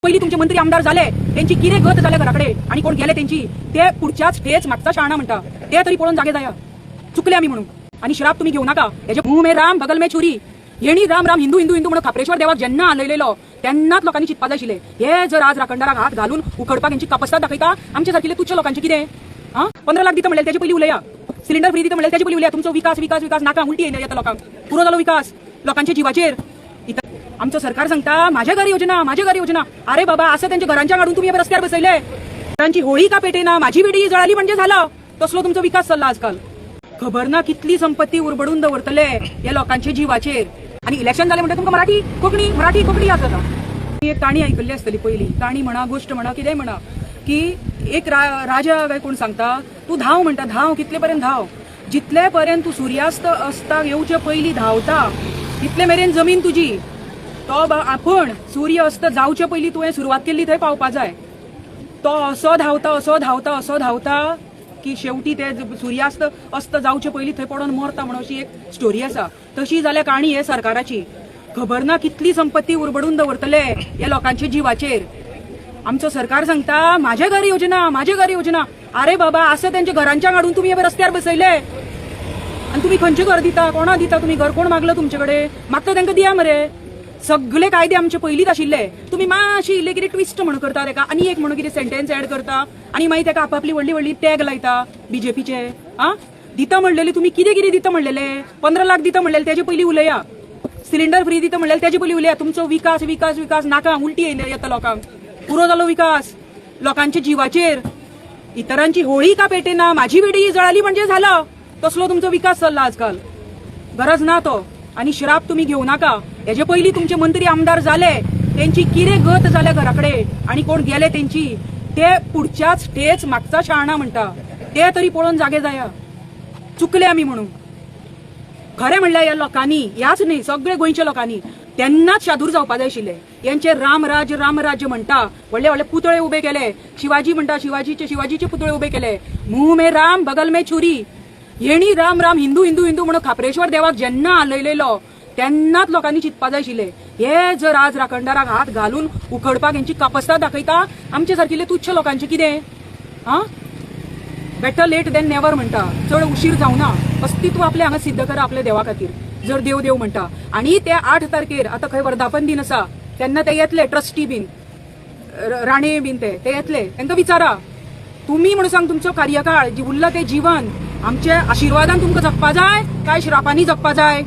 पहिली तुमचे मंत्री आमदार झाले त्यांची किरे गत झाल्या घराकडे आणि कोण गेले त्यांची ते पुढच्याच तेच मागचा शाळा म्हणता ते तरी पळून जागे जाया चुकले आम्ही म्हणून आणि श्राप तुम्ही घेऊ नका याचे मुंह में राम बगल में छुरी येणी राम राम हिंदू हिंदू हिंदू म्हणून खापरेश्वर देवाक ज्यांना आलेलो त्यांनाच लोकांनी चितपा जाय आशिल्ले हे जर आज राखणदाराक हात घालून उखडपाक यांची कापस्ताद दाखयता आमच्या सारखिले तुच्छ लोकांचे कितें 15 लाख दिता म्हणले त्याची पहिली उलया सिलिंडर फ्री दिता म्हणले त्याची पहिली उलया तुमचो विकास विकास विकास नाका उलटी येता लोकांक पुरो जालो विकास लोकांच्या जीवाचेर आमचं सरकार सांगता माझ्या घरी योजना अरे बाबा असं त्यांच्या घरांच्या काढून तुम्ही रस्त्यावर बसयले घरांची होळी का पेटेना माझी बेडी जळाली म्हणजे झाला तसलो तुमचा विकास चालला आजकाल खबर ना कितली संपत्ती उरबडून दवरतले या लोकांच्या जीवाचेर आणि इलेक्शन झाले म्हणजे तुमका मराठी कोकणी याद जाता एक काणी ऐकल्ली असतली पहिली काणी म्हणा गोष्ट म्हणा कितें म्हणा की एक राजा काय कोण सांगता तू धाव म्हणता धाव कितले पर्यंत धाव जितले पर्यंत तू सूर्यास्त असता येवचे पयली धावता तितले मेरेन जमीन तुझी तो आपण सूर्य अस्त जावचे पयली तुवें सुरवात केल्ली थंय पावपा जाय तो असो धावता की शेवटी ते सूर्यास्त अस्त जावचे पयली थंय पडून मरता म्हणून अशी एक स्टोरी आसा तशी जाल्यार काणी हे सरकाराची खबर ना कितली संपत्ती उरबडून दवरतले या लोकांच्या जीवाचेर आमचं सरकार सांगता माझ्या घरी योजना अरे बाबा असं त्यांच्या घरांच्या काढून तुम्ही रस्त्यावर बसयले आणि तुम्ही खंयचे घर दिता कोणा दिता तुम्ही घर कोण मागलं तुमच्याकडे मागता तांकां दिया मरे सगळे कायदे आमचे पयलींच आशिल्ले तुम्ही मातशी इल्ले कितें ट्विस्ट म्हणून करता तेका आनी एक म्हणून कितें सेंटेन्स ऍड करता आणि मागीर तेका आपापली व्हडली टॅग लायता बीजेपीचे दिता म्हणलेले तुम्ही कितें दिता म्हणलेले 15 लाख दिता म्हणलेले त्याचे पयलीं उलया सिलिंडर फ्री दिता म्हणलेले त्याचे पयलीं उलया तुमचो विकास विकास विकास नाका उलटी येता लोकांक पुरो जालो विकास लोकांच्या जीवाचेर इतरांची होळी का पेटेना माझी बेडी जळाली म्हणजे झाला तसलो तुमचो विकास चालला आजकाल गरज ना तो आणि श्राप तुम्ही घेऊ नका याचे पहिली तुमचे मंत्री आमदार झाले त्यांची किरे गत झाल्या घराकडे आणि कोण गेले त्यांची ते पुढच्याच तेच मागचा शाळा म्हणता ते तरी पळून जागे जाया चुकले आम्ही म्हणून खरे म्हणल्या या लोकांनी याच नाही सगळे गोंयच्या लोकांनी त्यांनाच शादूर जावपा जाय आशिल्ले यांचे रामराज्य म्हणता व्हडले पुतळे उभे केले शिवाजी म्हणता शिवाजीचे पुतळे उभे केले मुंह में राम बगल में छुरी येणी राम राम हिंदू हिंदू हिंदू म्हणून खापरेश्वर देवाक ज्यांना आलेलो त्यांनाच लोकांनी चितपा जाय आशिल्ले हे जर आज राखणदाराक हात घालून उखडपाक यांची कापस्ताद दाखयता आमच्या सारखिले तुच्छ लोकांचे कितें बेटर लेट देन नेवर म्हणता चड उशीर जावना अस्तित्व आपले हांगा सिद्ध करा आपल्या देवा खातीर जर देव म्हणता आणि ते 8 तारखेर आता खंय वर्धापन दिन आसा तेन्ना ते येतले ट्रस्टी बीन राणे बीन ते येतले तांकां विचारा तुम्ही म्हणून सांग तुमचो कार्यकाळ जी उरला ते जीवन आमच्या आशिर्वादान तुमकां जगपा जाय काय श्रापांनी जगपा जाय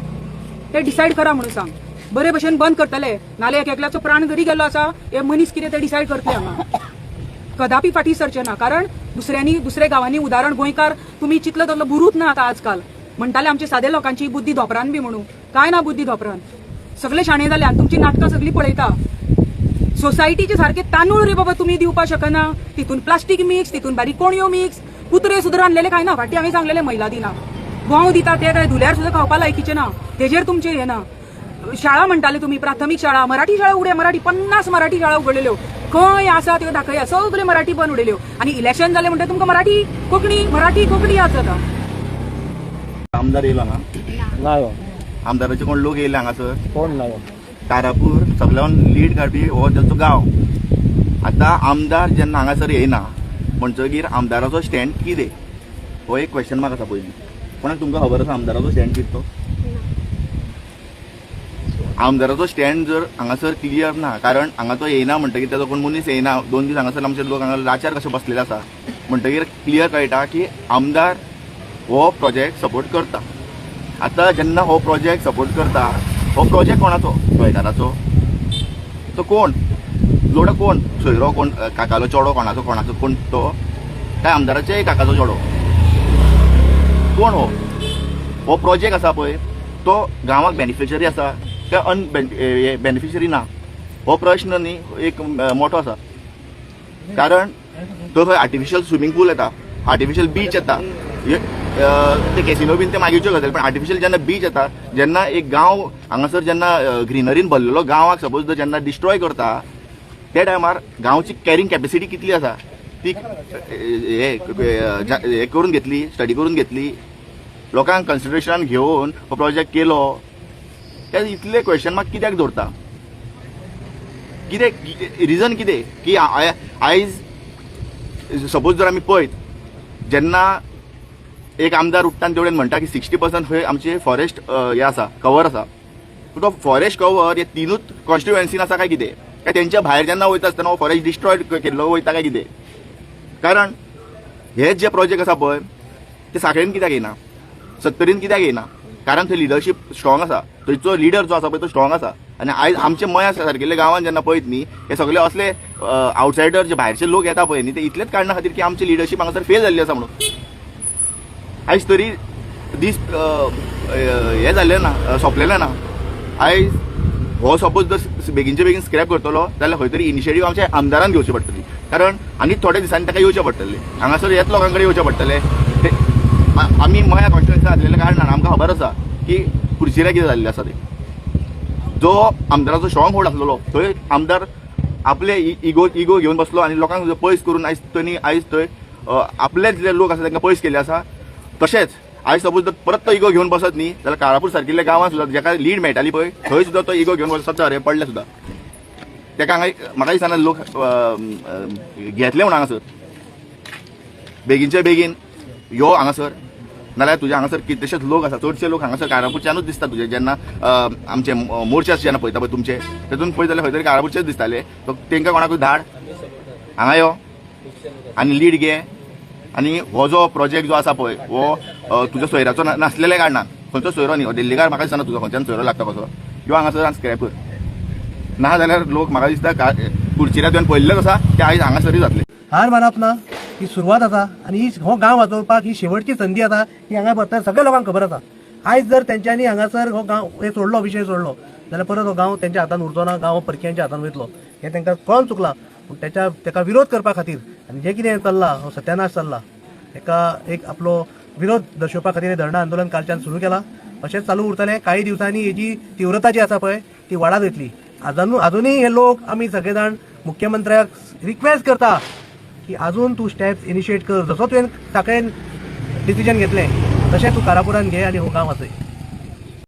ते डिसायड करा म्हणून सांग बरे भशेन बंद करतले नाले एकल्याचो प्राण जरी गेलो आसा हे मनीस कितें ते डिसायड करतले हांगा कदापि फाटी सरचे ना कारण दुसऱ्या गावांनी उदाहरण गोंयकार तुम्ही चितलं तसलं बुरूच ना आता आजकाल म्हणटाले आमचे सादे लोकांची बुद्धी धोपरान बी म्हणून काय ना बुद्धी धोपरान सगळे शाणे जाले आनी तुमची नाटकां सगळी पळयता सोसायटीचे सारखे तांदूळ रे बाबा तुम्ही दिवपा शकना तितून प्लास्टीक मिक्स तितून बारीक कोणयो मिक्स कुत्रे सुद्दां आणलेले काय ना फाटी हांवें सांगलेले महिला दिना गोंव दिता ते काय धुल्यार सुद्दां खावपा लायकीचे ना तेजेर तुमचे हे ना शाळा म्हणटाले तुम्ही प्राथमिक शाळा मराठी शाळा उडे 50 मराठी शाळा उगडलेल्यो खंय आसा त्यो दाखया सगळे मराठी बंद उडयल्यो आणि इलेक्शन जाले म्हणटा तुमकां मराठी कोंकणी याद जाता आमदार येयलो हांगा ना आमदाराचे कोण लोक येयले हांगासर कोण ना तारापूर सगळ्यान लीड काडपी हो तांचो गांव आतां आमदार जेन्ना हांगासर येयना म्हणटगीर आमदाराचो स्टँड कितें हो एक क्वेश्चन मार्क आसा पयलीं कोणाक तुमकां खबर आसा आमदाराचो स्टँड कितें तो आमदाराचो स्टँड जर हांगासर क्लियर ना कारण हांगा तो येयना म्हणटगीर तेजो कोण मनीस येयना 2 दीस हांगासर आमचे लोक हांगा राचार कशे बसलेले आसा म्हणटगीर क्लियर कळटा की आमदार हो प्रोजेक्ट सपोर्ट करता आतां जेन्ना हो प्रोजेक्ट सपोर्ट करता हो प्रोजेक्ट कोणाचो गोंयकाराचो तो कोण जोडो कोण सोयरो कोण काकालो चोडो कोणाचो कोण तो काय आमदाराचे काकाचो चोडो कोण हो प्रोजेक्ट आसा पळय तो गांवाक बेनिफिशरी आसा काय बेनिफिशरी ना हो प्रश्न न्ही एक मोठो आसा कारण तो खंय आर्टिफिशियल स्विमींग पूल येता आर्टिफिशियल बीच येता ते कॅसिनो बीन ते मागीरच्यो गजाली पण आर्टिफिशियल जेन्ना बीच येता जेन्ना एक गांव हांगासर जेन्ना ग्रिनरीन भरलेलो गांवाक सपोज जर जेन्ना डिस्ट्रॉय करता त्या टायमार गांवची कॅरिंग कॅपेसिटी कितली आसा ती हे करून घेतली स्टडी करून घेतली लोकांक कन्सिडरेशनान घेवन हो प्रोजेक्ट केलो ते इतले क्वेश्चन मार्क कित्याक दवरता कितें रिजन कितें की आयज सपोज जर आमी पळयत जेन्ना एक आमदार उठ्ठान तेवढेन म्हणटा की 60% खंय आमचे फॉरेस्ट हे आसा कवर आसा पूण तो फॉरेस्ट कवर हे तीनूच कॉन्स्टिट्युएन्सीन आसा काय कितें काय तेंच्या भायर जेन्ना वयता आसतना हो फॉरेस्ट डिस्ट्रॉय केल्लो वयता काय कितें कारण हे जे प्रोजेक्ट आसा पळय ते साखळेन कित्याक येना 70 कित्याक येना कारण थंय लिडरशीप स्ट्रॉंग आसा थंयचो लिडर जो आसा पळय तो स्ट्रॉंग आसा आनी आयज आमचे मया सारकेले गांवांत जेन्ना पळयत न्ही हे सगळे असले आउटसायडर जे भायरचे लोक येता पळय न्ही ते इतलेच कारणां खातीर की आमची लिडरशीप हांगासर फेल जाल्ली आसा म्हणून आयज तरी दीस हे जाल्ले ना सोंपलेले ना आयज हो सपोज जर बेगीनचे बेगीन स्क्रॅप करतलो जाल्यार खंय तरी इनिशिएटीव आमच्या आमदारान घेवची पडटली कारण आनी थोड्या दिसांनी ताका येवचें पडटलें हांगासर हेच लोकां कडेन येवचें पडटलें आमी मया कॉन्स्टिट्युएन्सीन आसलेल्या कारणान आमकां खबर आसा की खुर्चीर कितें जाल्लें आसा तें जो आमदाराचो स्ट्रॉंग होल्ड आसलेलो थंय आमदार आपले इगो घेवन बसलो आनी लोकांक पयस करून आयज थंय आपले जे लोक आसा तांकां पयस केले आसा तशेंच आयज सपोज जर परत तो इगो घेवन बसत न्ही जाल्यार काळापूर सारकिल्ल्या गांवांत सुद्दां जाका लीड मेळटाली पळय थंय सुद्दां तो इगो घेवन बसत रे पडले सुद्दां ताका म्हाका दिसना लोक घेतले म्हूण हांगासर बेगीनचे बेगीन यो हांगासर नाल्यार तुजे हांगासर कितलेशेच लोक आसा चडशे लोक हांगासर काळापूरच्यानूच दिसता तुजे जेन्ना आमचे मोर्चे जेन्ना पळयता पळय तुमचे तेतून पळयत जाल्यार खंय तरी काळापूरचेच दिसताले तांकां कोणाकूय धाड हांगा यो आनी लीड घे आनी हो जो प्रोजेक्ट जो आसा पळय हो तुज्या सोयऱ्याचो नासलेल्या कारणान खंयचो सोयरो न्ही हो दिल्लीकार म्हाका दिसना तुजो खंयच्यान सोयरो लागता कसो यो हांगासर स्क्रॅप कर ना जाल्यार लोक म्हाका दिसता खुर्चीर तुवें पळयल्लेच आसा ते आयज हांगासरूय जातले हार मानप ना ही सुरवात आसा आनी ही हो गांव वाचोवपाक ही शेवटची संदी आसा ही हांगा बसता सगळ्या लोकांक खबर आसा आयज जर तेंच्यांनी हांगासर हो गांव हे सोडलो विशय सोडलो जाल्यार परत हो गांव तेंच्या हातान उरचो ना गांव परक्यांच्या हातान वयतलो हे तांकां कळून चुकला पूण तेका विरोध करपा खातीर आनी जें कितें चल्ला हो सत्यानाश चल्ला हेका एक आपलो विरोध दर्शोवपा खातीर धरणा आंदोलन कालच्यान सुरू केला अशेंच चालू उरतलें काही दिवसांनी हेजी तीव्रता जी आसा पळय ती वाडत वयतली अजूनही हे लोक आमी सगळे जाण मुख्यमंत्र्याक रिक्वेस्ट करता की अजून तूं स्टेप्स इनिशिएट कर जसो तुवें ताकयेन डिसिजन घेतलें तशें तूं कारापुरान घे आनी हो गांव वाचय